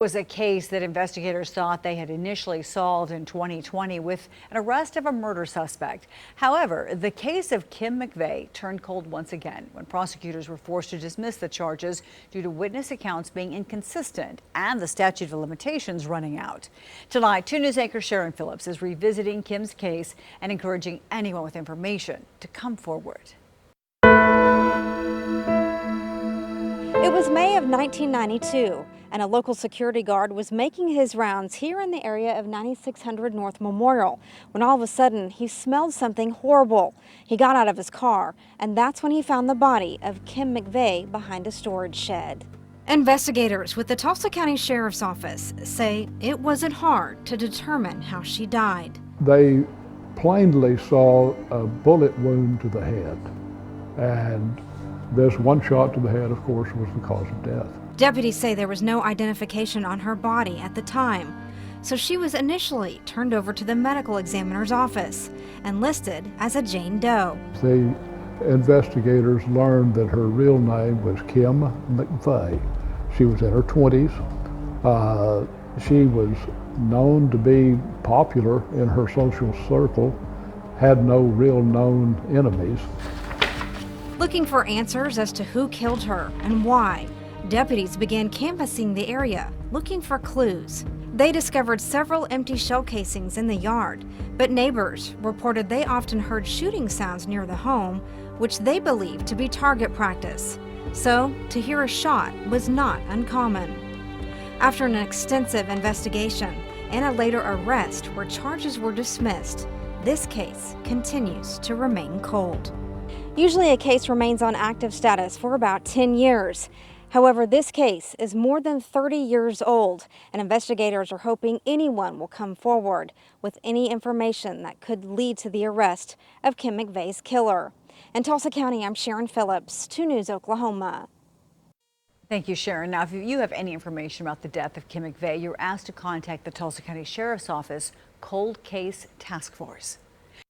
Was a case that investigators thought they had initially solved in 2020 with an arrest of a murder suspect. However, the case of Kim McVey turned cold once again when prosecutors were forced to dismiss the charges due to witness accounts being inconsistent and the statute of limitations running out. Tonight, 2 News anchor Sharon Phillips is revisiting Kim's case and encouraging anyone with information to come forward. It was May of 1992, and a local security guard was making his rounds here in the area of 9600 North Memorial when all of a sudden he smelled something horrible. He got out of his car, and that's when he found the body of Kim McVey behind a storage shed. Investigators with the Tulsa County Sheriff's Office say it wasn't hard to determine how she died. They plainly saw a bullet wound to the head, and this one shot to the head, of course, was the cause of death. Deputies say there was no identification on her body at the time, so she was initially turned over to the medical examiner's office and listed as a Jane Doe. The investigators learned that her real name was Kim McVey. She was in her 20s. She was known to be popular in her social circle, had no real known enemies. Looking for answers as to who killed her and why, deputies began canvassing the area, looking for clues. They discovered several empty shell casings in the yard, but neighbors reported they often heard shooting sounds near the home, which they believed to be target practice. So, to hear a shot was not uncommon. After an extensive investigation and a later arrest where charges were dismissed, this case continues to remain cold. Usually a case remains on active status for about 10 years. However, this case is more than 30 years old, and investigators are hoping anyone will come forward with any information that could lead to the arrest of Kim McVey's killer. In Tulsa County, I'm Sharon Phillips, 2 News Oklahoma. Thank you, Sharon. Now, if you have any information about the death of Kim McVey, you're asked to contact the Tulsa County Sheriff's Office Cold Case Task Force.